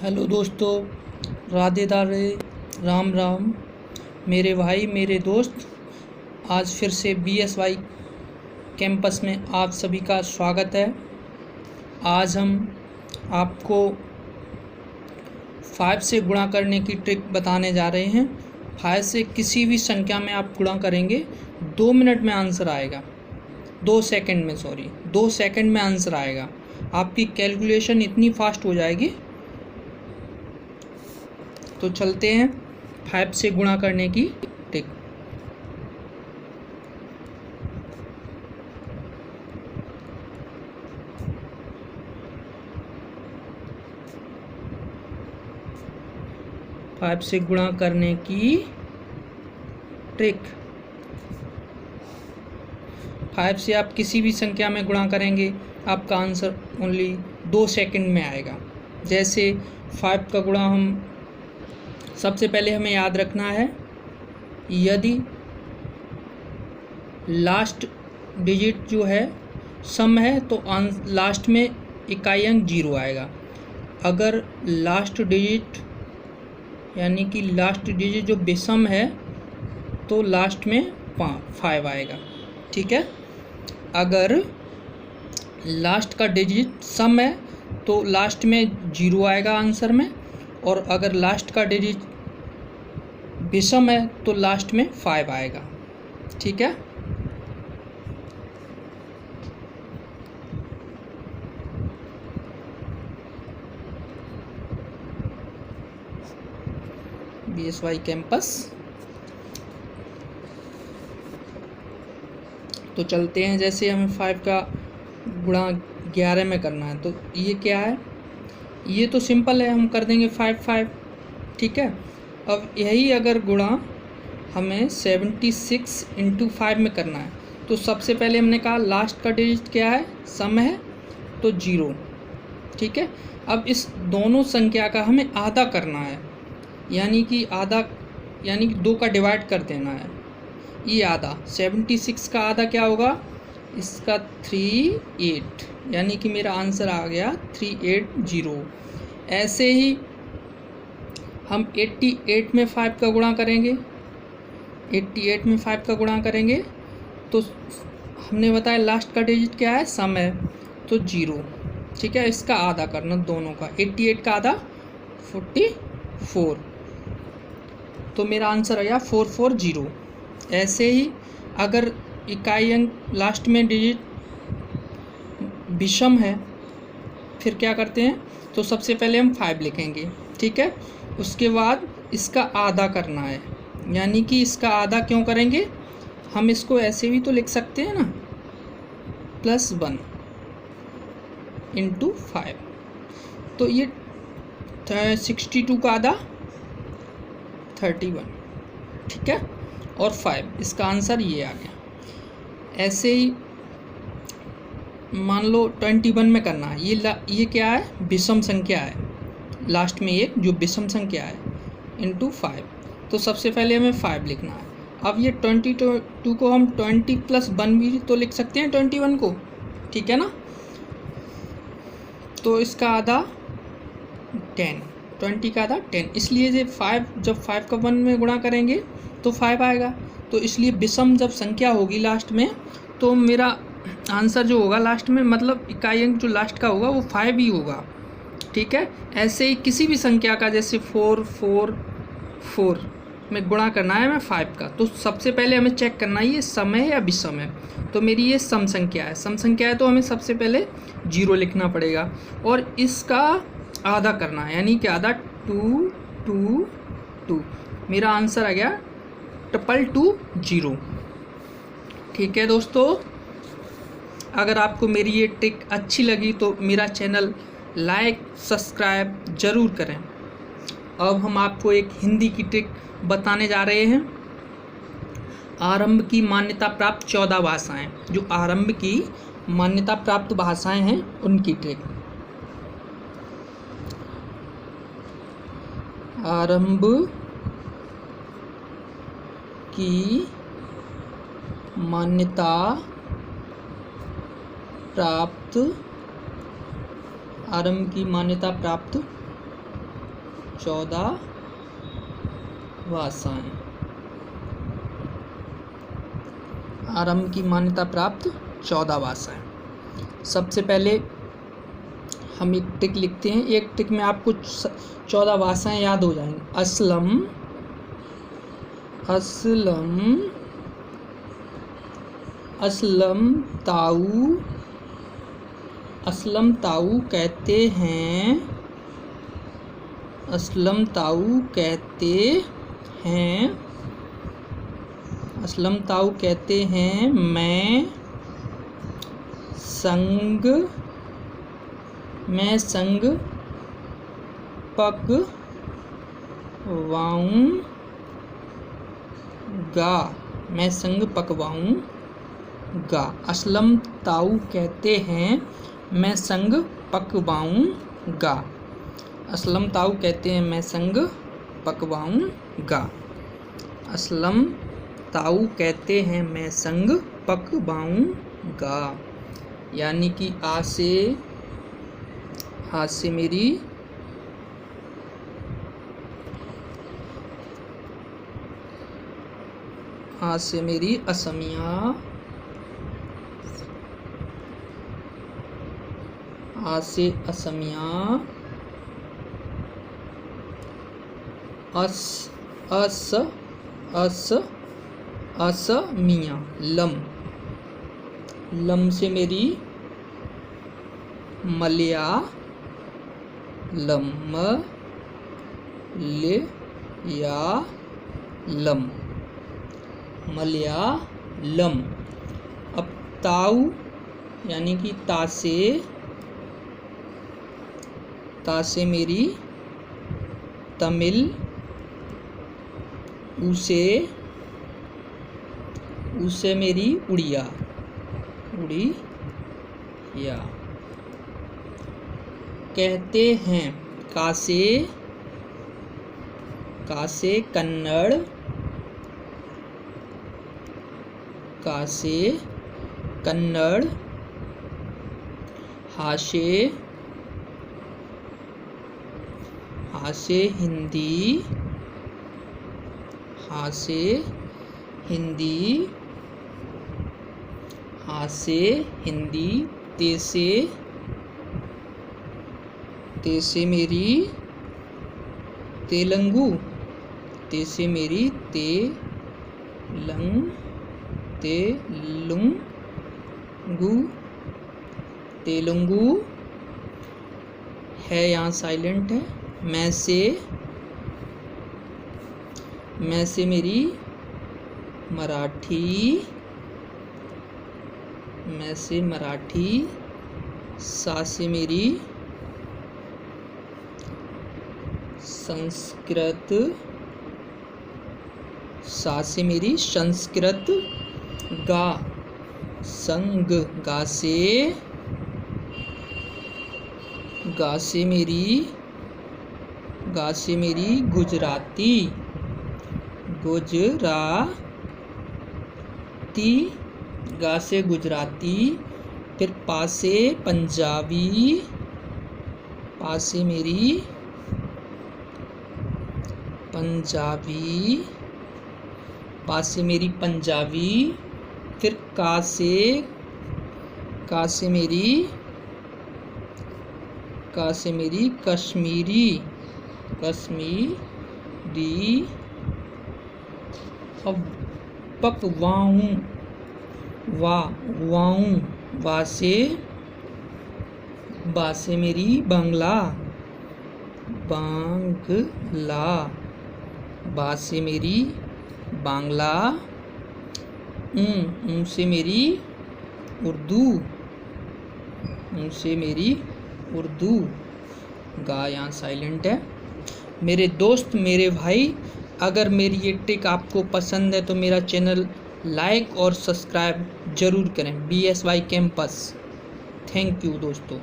Hello दोस्तों, राधे राधे, राम राम, मेरे भाई मेरे दोस्त। आज फिर से BSY कैंपस में आप सभी का स्वागत है। आज हम आपको 5 से गुणा करने की ट्रिक बताने जा रहे हैं। 5 से किसी भी संख्या में आप गुणा करेंगे 2 मिनट में आंसर आएगा। 2 सेकंड में आंसर आएगा। आपकी कैलकुलेशन इतनी फास्ट हो जाएगी। तो चलते हैं 5 से गुणा करने की ट्रिक। फाइव से गुणा करने की ट्रिक। 5 से आप किसी भी संख्या में गुणा करेंगे, आपका आंसर ओनली 2 सेकंड में आएगा। जैसे 5 का गुणा हम सबसे पहले हमें याद रखना है, यदि लास्ट डिजिट जो है सम है तो लास्ट में इकाई अंक 0 आएगा। अगर लास्ट डिजिट यानी कि लास्ट डिजिट जो विषम है तो लास्ट में 5 आएगा। ठीक है। अगर लास्ट का डिजिट सम है तो लास्ट में 0 आएगा आंसर में, और अगर लास्ट का डिजिट विषम है तो लास्ट में 5 आएगा। ठीक है। BSY campus. तो चलते हैं। जैसे हमें 5 का गुणा 11 में करना है, तो ये क्या है, ये तो सिंपल है, हम कर देंगे 5। ठीक है। अब यही अगर गुणा हमें 76 × 5 में करना है, तो सबसे पहले हमने कहा लास्ट का डिजिट क्या है, सम है, तो 0। ठीक है। अब इस दोनों संख्या का हमें आधा करना है, यानी कि 2 का डिवाइड कर देना है। ये आधा 76 का आधा क्या होगा, इसका 38, यानी कि मेरा आंसर आ गया 380। ऐसे ही हम 88 में 5 का गुणा करेंगे। 88 में 5 का गुणा करेंगे तो हमने बताया लास्ट का डिजिट क्या है, सम है, तो 0। ठीक है। इसका आधा करना दोनों का, 88 का आधा 44, तो मेरा आंसर आया 440। ऐसे ही अगर इकाई अंक लास्ट में डिजिट विषम है, फिर क्या करते हैं, तो सबसे पहले हम 5 लिखेंगे। ठीक है। उसके बाद इसका आधा करना है, यानी कि इसका आधा क्यों करेंगे, हम इसको ऐसे भी तो लिख सकते हैं ना, +1 × 5। तो ये 62 का आधा 31। ठीक है। और 5, इसका आंसर ये आ गया। ऐसे ही मान लो 21 में करना है, ये क्या है, विषम संख्या है, लास्ट में एक जो विषम संख्या है, × 5। तो सबसे पहले हमें 5 लिखना है। अब ये 22 को हम 20 + 1 भी तो लिख सकते हैं 21 को। ठीक है ना। तो इसका आधा 10, 20 का आधा 10, इसलिए जब 5 का 1 में गुणा करेंगे तो 5 आएगा। तो इसलिए विषम जब संख्या होगी लास्ट में, तो मेरा आंसर जो होगा लास्ट में, मतलब इकाई अंक जो लास्ट का होगा वो 5 ही होगा। ठीक है। ऐसे ही किसी भी संख्या का, जैसे 4 में गुणा करना है हमें 5 का, तो सबसे पहले हमें चेक करना है ये सम है या विषम है। तो मेरी ये सम संख्या है, तो हमें सबसे पहले 0 लिखना पड़ेगा, और इसका आधा करना है, यानी कि आधा 2 मेरा आंसर आ गया 220। ठीक है दोस्तों, अगर आपको मेरी ये ट्रिक अच्छी लगी तो मेरा चैनल लाइक सब्सक्राइब ज़रूर करें। अब हम आपको एक हिंदी की ट्रिक बताने जा रहे हैं। आरंभ की मान्यता प्राप्त 14 भाषाएं, जो आरंभ की मान्यता प्राप्त भाषाएं हैं उनकी ट्रिक। आरंभ की मान्यता प्राप्त 14 भाषाएं। आरंभ की मान्यता प्राप्त 14 भाषाएं। सबसे पहले हम एक टिक लिखते हैं। एक टिक में आपको 14 भाषाएं याद हो जाएंगी। असलम, असलम, असलम ताऊ, असलम ताऊ कहते हैं, असलम ताऊ कहते हैं, असलम ताऊ कहते हैं मैं संग पकवाऊंगा, मैं संग पकवाऊंगा। असलम ताऊ कहते हैं मैं संग पकवाऊंगा, असलम ताऊ कहते हैं मैं संग पकवाऊंगा, असलम ताऊ कहते हैं मैं संग पकवाऊंगा। यानी कि आ से मेरी असमिया, आ से असमिया, असमिया। लम से मेरी मलयालम, मलयालम। अब ताऊ यानी कि ता से मेरी तमिल, उसे मेरी उड़िया, कहते हैं। का से कन्नड़, हा से हिंदी, ते से मेरी तेलंगू, तेलुगु है, यहाँ साइलेंट है। मैं से मेरी मराठी, सा से मेरी संस्कृत, गा से मेरी गुजराती, गा से गुजराती। फिर पा से पंजाबी, मेरी पंजाबी। फिर का से मेरी कश्मीरी, अब पकवाऊं, बा से मेरी बांग्ला, बा से मेरी बांग्ला। से मेरी उर्दू, गा यहाँ साइलेंट है। मेरे दोस्त, मेरे भाई, अगर मेरी ये ट्रिक आपको पसंद है तो मेरा चैनल लाइक और सब्सक्राइब ज़रूर करें। BSY campus. थैंक यू दोस्तों।